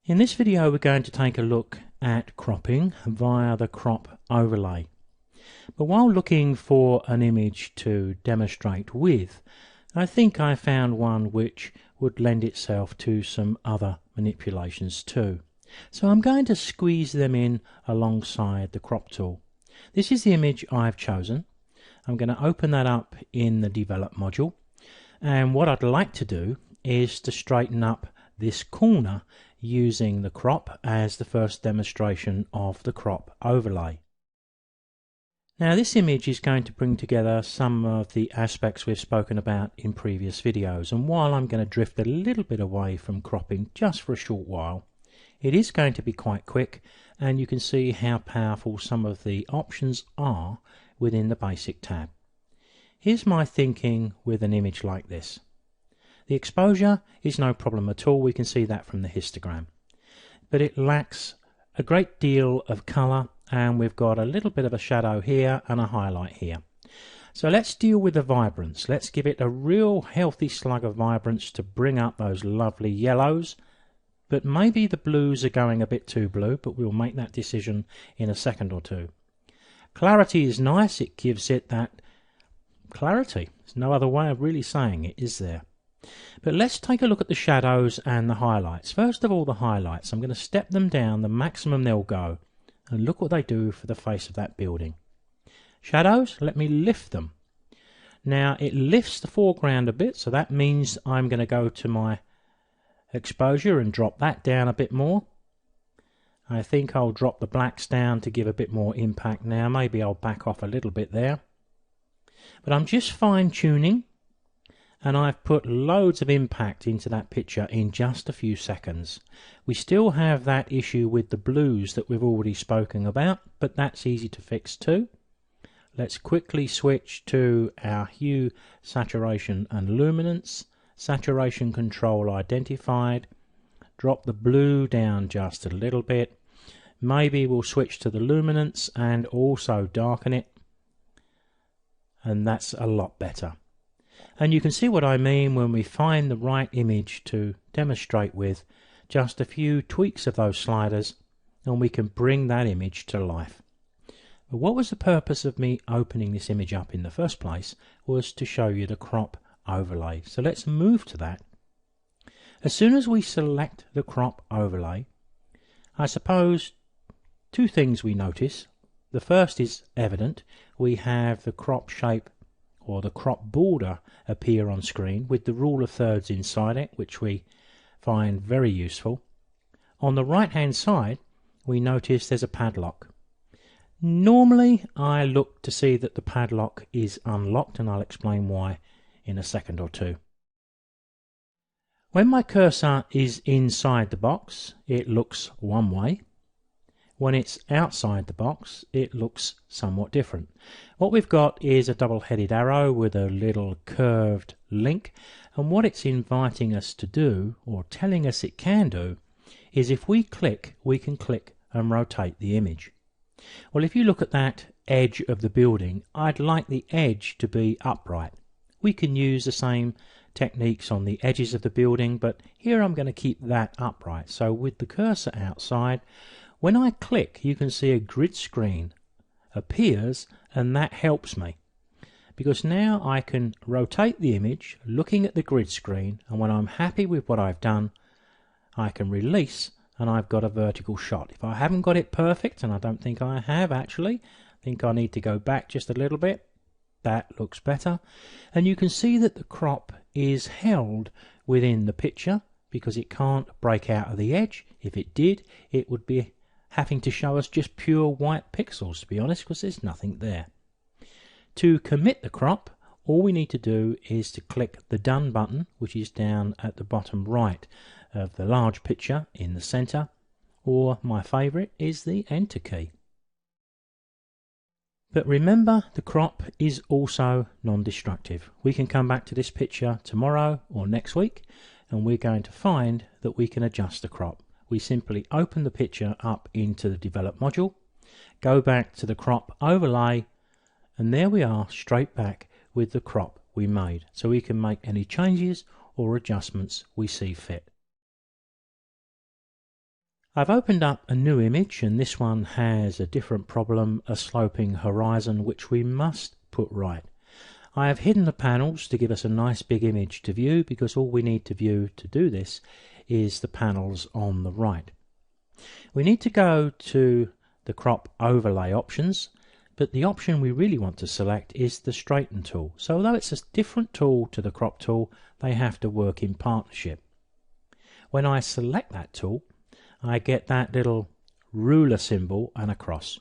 In this video we're going to take a look at cropping via the crop overlay. But while looking for an image to demonstrate with, I think I found one which would lend itself to some other manipulations too. So I'm going to squeeze them in alongside the crop tool. This is the image I've chosen. I'm going to open that up in the develop module, and what I'd like to do is to straighten up this corner using the crop as the first demonstration of the crop overlay. Now this image is going to bring together some of the aspects we've spoken about in previous videos, and while I'm going to drift a little bit away from cropping just for a short while, it is going to be quite quick, and you can see how powerful some of the options are within the basic tab. Here's my thinking with an image like this. The exposure is no problem at all, we can see that from the histogram. But it lacks a great deal of colour, and we've got a little bit of a shadow here and a highlight here. So let's deal with the vibrance. Let's give it a real healthy slug of vibrance to bring up those lovely yellows. But maybe the blues are going a bit too blue, but we'll make that decision in a second or two. Clarity is nice, it gives it that clarity. There's no other way of really saying it, is there? But let's take a look at the shadows and the highlights. First of all, the highlights. I'm going to step them down the maximum they'll go, and look what they do for the face of that building. Shadows, let me lift them. Now it lifts the foreground a bit, so that means I'm going to go to my exposure and drop that down a bit more. I think I'll drop the blacks down to give a bit more impact now. Maybe I'll back off a little bit there. But I'm just fine tuning, and I've put loads of impact into that picture in just a few seconds. We still have that issue with the blues that we've already spoken about, but that's easy to fix too. Let's quickly switch to our hue, saturation and luminance. Saturation control identified. Drop the blue down just a little bit. Maybe we'll switch to the luminance and also darken it, and that's a lot better. And you can see what I mean when we find the right image to demonstrate with. Just a few tweaks of those sliders and we can bring that image to life. But what was the purpose of me opening this image up in the first place was to show you the crop overlay. So let's move to that. As soon as we select the crop overlay, I suppose two things we notice. The first is evident. We have the crop shape or the crop border appear on screen with the rule of thirds inside it, which we find very useful. On the right hand side we notice there's a padlock. Normally I look to see that the padlock is unlocked, and I'll explain why in a second or two. When my cursor is inside the box it looks one way. When it's outside the box it looks somewhat different. What we've got is a double-headed arrow with a little curved link, and what it's inviting us to do, or telling us it can do, is if we click, we can click and rotate the image. Well, if you look at that edge of the building, I'd like the edge to be upright. We can use the same techniques on the edges of the building, but here I'm going to keep that upright. So with the cursor outside, when I click you can see a grid screen appears, and that helps me because now I can rotate the image looking at the grid screen, and when I'm happy with what I've done I can release and I've got a vertical shot. If I haven't got it perfect, and I don't think I have actually, I think I need to go back just a little bit. That looks better, and you can see that the crop is held within the picture because it can't break out of the edge. If it did, it would be having to show us just pure white pixels, to be honest, because there's nothing there. To commit the crop, all we need to do is to click the Done button, which is down at the bottom right of the large picture in the center, or my favorite is the Enter key. But remember, the crop is also non-destructive. We can come back to this picture tomorrow or next week, and we're going to find that we can adjust the crop. We simply open the picture up into the develop module, go back to the crop overlay, and there we are, straight back with the crop we made. So we can make any changes or adjustments we see fit. I've opened up a new image, and this one has a different problem, a sloping horizon, which we must put right. I have hidden the panels to give us a nice big image to view, because all we need to view to do this is the panels on the right. We need to go to the crop overlay options, but the option we really want to select is the straighten tool. So although it's a different tool to the crop tool, they have to work in partnership. When I select that tool, I get that little ruler symbol and a cross.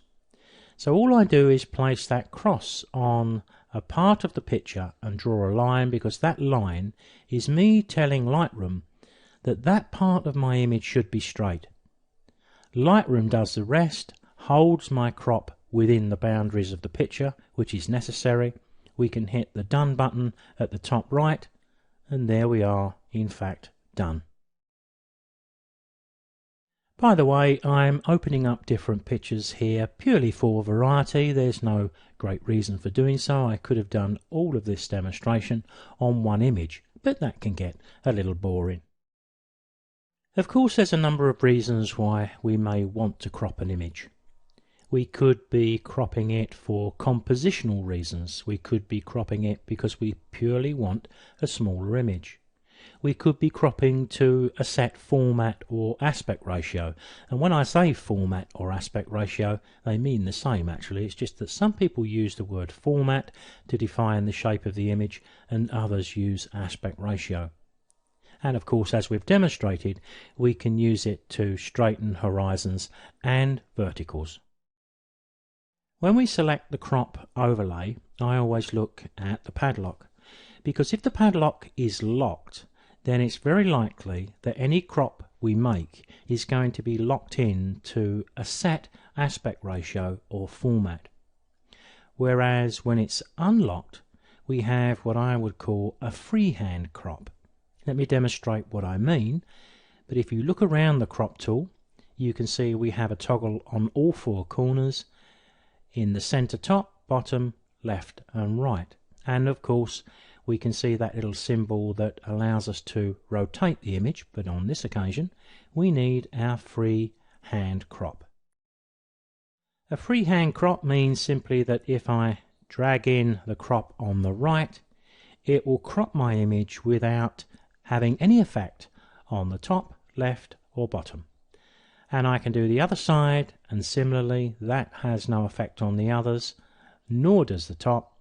So all I do is place that cross on a part of the picture and draw a line, because that line is me telling Lightroom that that part of my image should be straight. Lightroom does the rest, holds my crop within the boundaries of the picture, which is necessary. We can hit the done button at the top right, and there we are, in fact, done. By the way, I'm opening up different pictures here purely for variety. There's no great reason for doing so. I could have done all of this demonstration on one image, but that can get a little boring. Of course, there's a number of reasons why we may want to crop an image. We could be cropping it for compositional reasons. We could be cropping it because we purely want a smaller image. We could be cropping to a set format or aspect ratio. And when I say format or aspect ratio, they mean the same actually. It's just that some people use the word format to define the shape of the image, and others use aspect ratio. And of course, as we've demonstrated, we can use it to straighten horizons and verticals. When we select the crop overlay, I always look at the padlock, because if the padlock is locked, then it's very likely that any crop we make is going to be locked in to a set aspect ratio or format. Whereas when it's unlocked, we have what I would call a freehand crop. Let me demonstrate what I mean. But if you look around the crop tool, you can see we have a toggle on all four corners, in the center, top, bottom, left and right. And of course, we can see that little symbol that allows us to rotate the image, but on this occasion we need our freehand crop. A freehand crop means simply that if I drag in the crop on the right, it will crop my image without having any effect on the top, left or bottom. And I can do the other side, and similarly that has no effect on the others, nor does the top,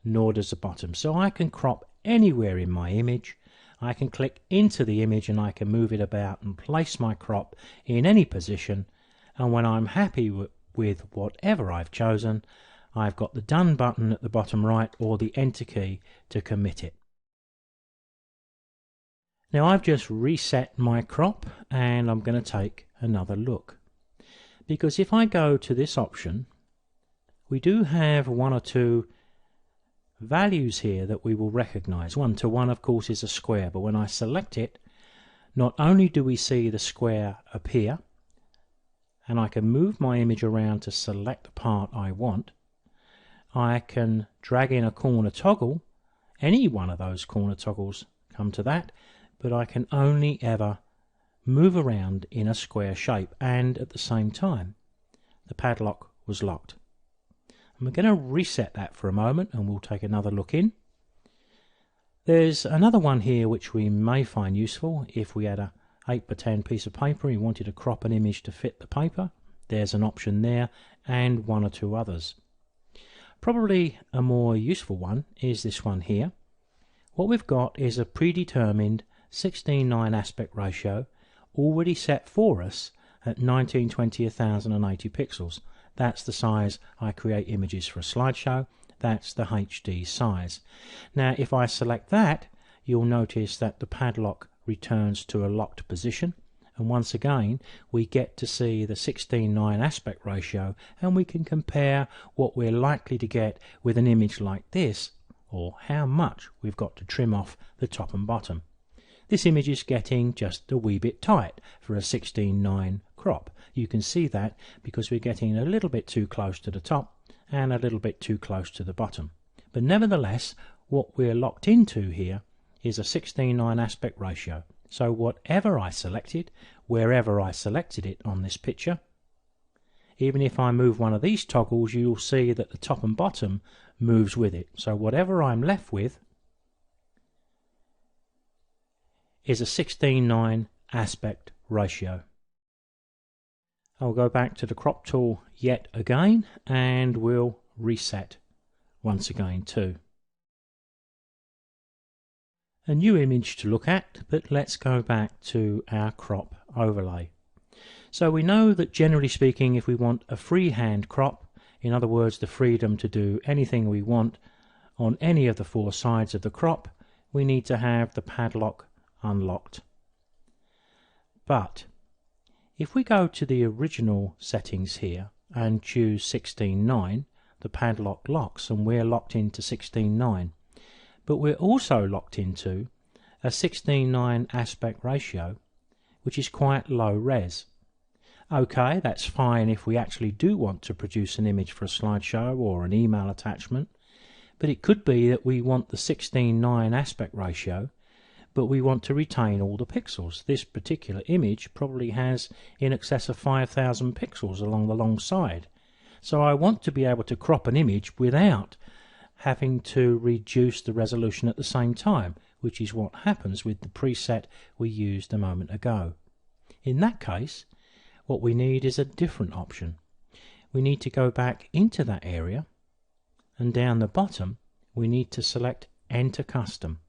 nor does the bottom. So I can crop anywhere in my image. I can click into the image and I can move it about and place my crop in any position, and when I'm happy with whatever I've chosen, I've got the done button at the bottom right or the enter key to commit it. Now I've just reset my crop and I'm going to take another look, because if I go to this option, we do have one or two values here that we will recognize. 1 to 1 of course is a square, but when I select it, not only do we see the square appear, and I can move my image around to select the part I want, I can drag in a corner toggle, any one of those corner toggles come to that, but I can only ever move around in a square shape, and at the same time the padlock was locked. And we're going to reset that for a moment and we'll take another look in. There's another one here which we may find useful. If we had a 8x10 piece of paper and we wanted to crop an image to fit the paper, there's an option there, and one or two others. Probably a more useful one is this one here. What we've got is a predetermined 16:9 aspect ratio already set for us at 1920/1080 pixels. That's the size I create images for a slideshow. That's the HD size. Now if I select that, you'll notice that the padlock returns to a locked position, and once again we get to see the 16:9 aspect ratio, and we can compare what we're likely to get with an image like this, or how much we've got to trim off the top and bottom. This image is getting just a wee bit tight for a 16:9 crop. You can see that because we're getting a little bit too close to the top and a little bit too close to the bottom. But nevertheless, what we're locked into here is a 16:9 aspect ratio. So whatever I selected, wherever I selected it on this picture, even if I move one of these toggles, you'll see that the top and bottom moves with it. So whatever I'm left with is a 16:9 aspect ratio. I'll go back to the crop tool yet again and we'll reset once again too. A new image to look at, but let's go back to our crop overlay. So we know that generally speaking, if we want a freehand crop, in other words the freedom to do anything we want on any of the four sides of the crop, we need to have the padlock unlocked. But if we go to the original settings here and choose 16:9, the padlock locks and we're locked into 16:9. But we're also locked into a 16:9 aspect ratio, which is quite low res. Okay, that's fine if we actually do want to produce an image for a slideshow or an email attachment, but it could be that we want the 16:9 aspect ratio, but we want to retain all the pixels. This particular image probably has in excess of 5,000 pixels along the long side. So I want to be able to crop an image without having to reduce the resolution at the same time, which is what happens with the preset we used a moment ago. In that case, what we need is a different option. We need to go back into that area, and down the bottom we need to select Enter Custom.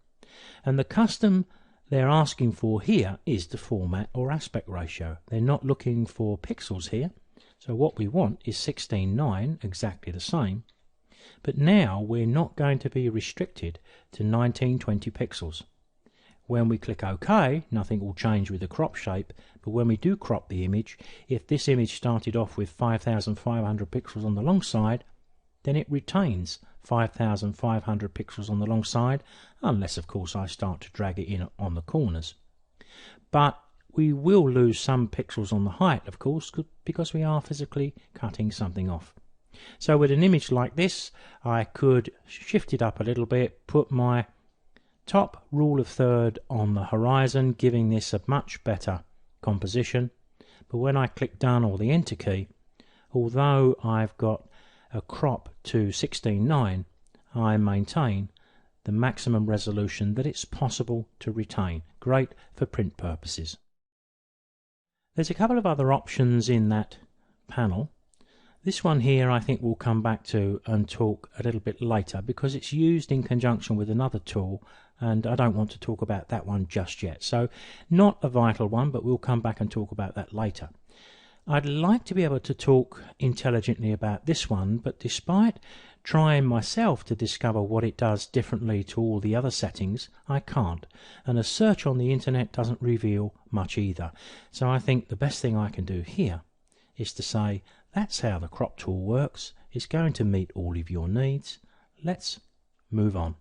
And the custom they're asking for here is the format or aspect ratio. They're not looking for pixels here, so what we want is 16:9, exactly the same. But now we're not going to be restricted to 1920 pixels. When we click OK, nothing will change with the crop shape, but when we do crop the image, if this image started off with 5,500 pixels on the long side, then it retains 5,500 pixels on the long side, unless of course I start to drag it in on the corners. But we will lose some pixels on the height, of course, because we are physically cutting something off. So with an image like this, I could shift it up a little bit, put my top rule of third on the horizon, giving this a much better composition. But when I click done or the enter key, although I've got a crop to 16:9, I maintain the maximum resolution that it's possible to retain. Great for print purposes. There's a couple of other options in that panel. This one here I think we'll come back to and talk a little bit later because it's used in conjunction with another tool and I don't want to talk about that one just yet. So not a vital one, but we'll come back and talk about that later. I'd like to be able to talk intelligently about this one, but despite trying myself to discover what it does differently to all the other settings, I can't, and a search on the internet doesn't reveal much either. So I think the best thing I can do here is to say that's how the crop tool works. It's going to meet all of your needs. Let's move on.